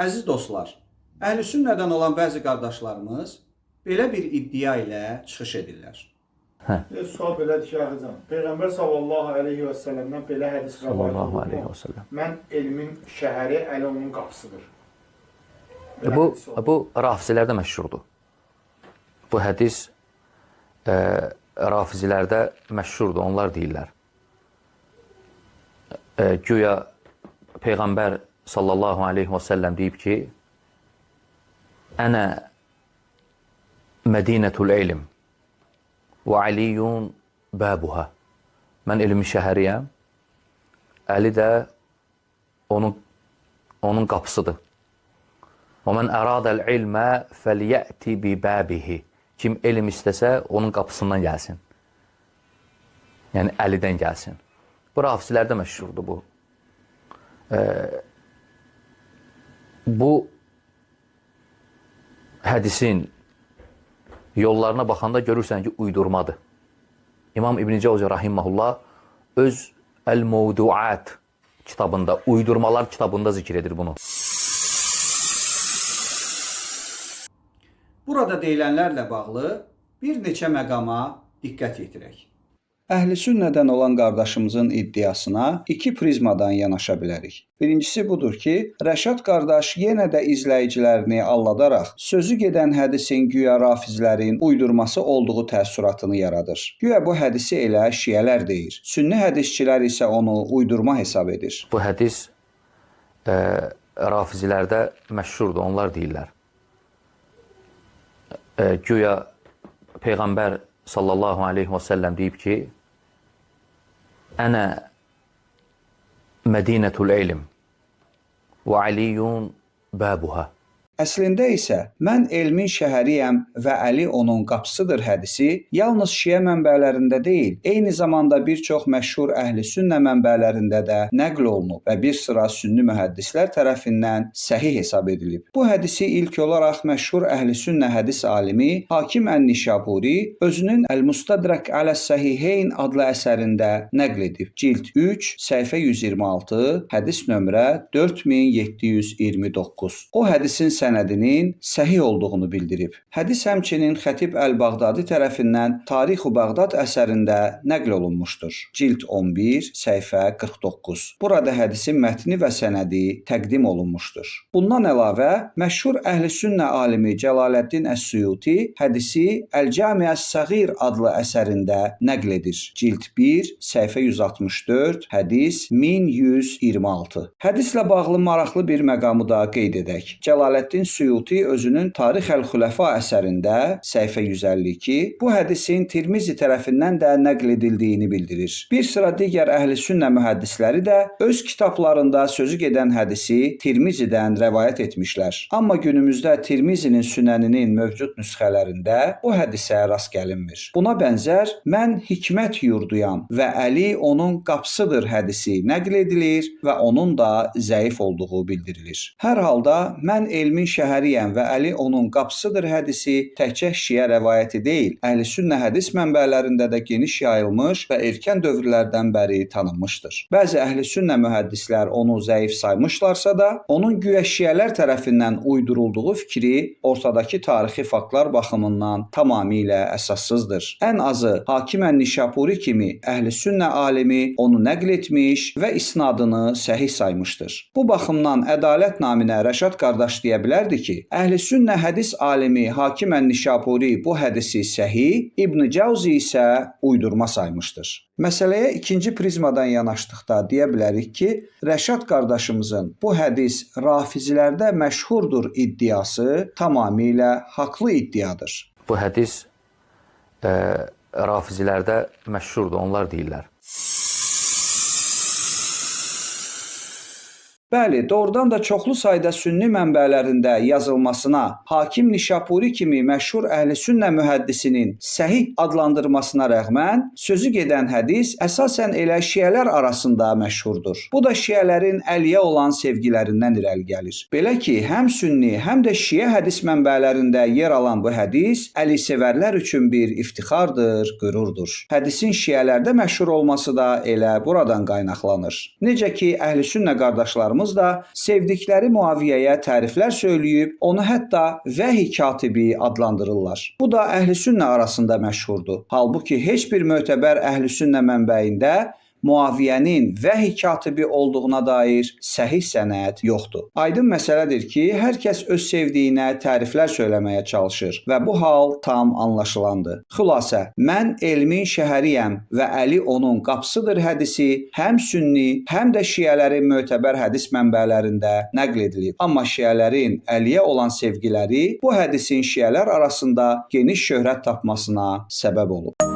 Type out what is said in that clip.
Əziz dostlar, Əhl-i Sünnədən olan bəzi qardaşlarımız belə bir iddia ilə çıxış edirlər. Sual belədir ki, Ağacan, Peyğəmbər sallallahu aleyhi və səlləmdən belə hədis rəvayət olunur. Mən elmin şəhəri, Əli onun qapısıdır. Bu rafizilərdə məşhurdur. Bu hədis rafizilərdə məşhurdur, onlar deyirlər. Güya Peyğəmbər sallallahu aleyhi və səlləm deyib ki, Ənə Mədinətul ilm və Aliyyun bəbuhə. Mən elmin şəhəriyəm, Əli də onun qapısıdır. Və mən ərədəl ilmə fəliyəti bi bəbihi. Kim elm istəsə, onun qapısından gəlsin. Yəni, Əlidən gəlsin. Bu, rafizilərdə məşhurdur bu. Bu hədisin yollarına baxanda görürsən ki, uydurmadır. İmam İbn Cəvzi rahiməhullah öz Əl-Mevduat kitabında, uydurmalar kitabında zikr edir bunu. Burada deyilənlərlə bağlı bir neçə məqama diqqət yetirək. Əhl-i Sünnədən olan qardaşımızın iddiasına iki prizmadan yanaşa bilərik. Birincisi budur ki, Rəşad qardaş yenə də izləyicilərini aldadaraq sözü gedən hədisin güya rafizlərin uydurması olduğu təəssüratını yaradır. Güya bu hədisi elə şiələr deyir. Sünni hədisçilər isə onu uydurma hesab edir. Bu hədis rafizilərdə məşhurdur, onlar deyirlər. Güya Peyğəmbər sallallahu aleyhi və səlləm deyib ki, Ənə Mədinətul ilm və Aliyyun bəbuhə. Əslində isə mən elmin şəhəriyəm və Əli onun qapısıdır hədisi yalnız şiə mənbələrində deyil, eyni zamanda bir çox məşhur əhl-i sünnə mənbələrində də nəql olunub və bir sıra sünni mühəddislər tərəfindən səhih hesab edilib. Bu hədisi ilk olaraq məşhur əhl-i sünnə hədis alimi Hakim Ən-Nişaburi özünün Əl-Mustadrak Aləs-Səhiheyn adlı əsərində nəql edib. Cild 3, səhifə 126, hədis nömrə 4729. O hədisin sənədinin səhih olduğunu bildirib. Hədis həmçinin Xətib Əl-Bağdadi tərəfindən Tarixu Bağdad əsərində nəql olunmuşdur. Cild 11, səhifə 49. Burada hədisin mətni və sənədi təqdim olunmuşdur. Bundan əlavə, məşhur əhl-i sünnə alimi Cəlaləddin Əs-Suyuti hədisi Əl-Cami Əs-Səğir adlı əsərində nəql edir. Cild 1, səhifə 164, hədis 1126. Hədislə bağlı maraqlı bir məqamı da qeyd edək. Cəlaləddin Suyuti özünün Tarix Əl-Xüləfa əsərində səhifə 152 bu hədisin Tirmizi tərəfindən də nəql edildiyini bildirir. Bir sıra digər əhl-i sünnə mühəddisləri də öz kitablarında sözü gedən hədisi Tirmizidən rəvayət etmişlər. Amma günümüzdə Tirmizinin sünəninin mövcud nüsxələrində bu hədisə rast gəlinmir. Buna bənzər mən hikmət yurduyam və Əli onun qapısıdır hədisi nəql edilir və onun da zəif olduğu bildirilir. Hər halda mən elmin şəhəriyəm və Əli onun qapısıdır hədisi təkcə şiə rəvayəti deyil, əhl-i sünnə hədis mənbələrində də geniş yayılmış və erkən dövrlərdən bəri tanınmışdır. Bəzi əhl-i sünnə mühəddislər onu zəif saymışlarsa da, onun güya şiələr tərəfindən uydurulduğu fikri ortadakı tarixi faktlar baxımından tamamilə əsassızdır. Ən azı Hakim Ən-Nişaburi kimi əhl-i sünnə alimi onu nəql etmiş və isnadını səhih saymışdır. Bu baxımdan ədalət naminə Rəşad qardaş deyə bilərdi ki, əhl-i sünnə hədis alimi Hakim Ən-Nişaburi bu hədisi səhih, İbn Cəvzi isə uydurma saymışdır. Məsələyə ikinci prizmadan yanaşdıqda deyə bilərik ki, Rəşad qardaşımızın bu hədis rafizilərdə məşhurdur iddiası tamamilə haqlı iddiadır. Bu hədis rafizilərdə məşhurdur, onlar deyirlər. Bəli, doğrudan da çoxlu sayda sünni mənbələrində yazılmasına, Hakim Nişapuri kimi məşhur əhl-i sünnə mühəddisinin səhih adlandırmasına rəğmən, sözü gedən hədis əsasən elə şiələr arasında məşhurdur. Bu da şiələrin Əliyə olan sevgilərindən irəli gəlir. Belə ki, həm sünni, həm də şiə hədis mənbələrində yer alan bu hədis Əli sevərlər üçün bir iftixardır, qürurdur. Hədisin şiələrdə məşhur olması da elə buradan qaynaqlanır. Necə ki, əhl-i sünnə qardaşlarımız qardaşlarımız da sevdikləri Muaviyəyə təriflər söyləyib, onu hətta vəhi katibi adlandırırlar. Bu da əhl-i-sünnə arasında məşhurdur. Halbuki heç bir mötəbər əhl-i-sünnə mənbəyində Muaviyənin vəhi katibi olduğuna dair səhih sənəd yoxdur. Aydın məsələdir ki, hər kəs öz sevdiyinə təriflər söyləməyə çalışır və bu hal tam anlaşılandır. Xülasə, mən elmin şəhəriyəm və Əli onun qapısıdır hədisi həm sünni, həm də şiələrin mötəbər hədis mənbələrində nəql edilib. Amma şiələrin Əliyə olan sevgiləri bu hədisin şiələr arasında geniş şöhrət tapmasına səbəb olub.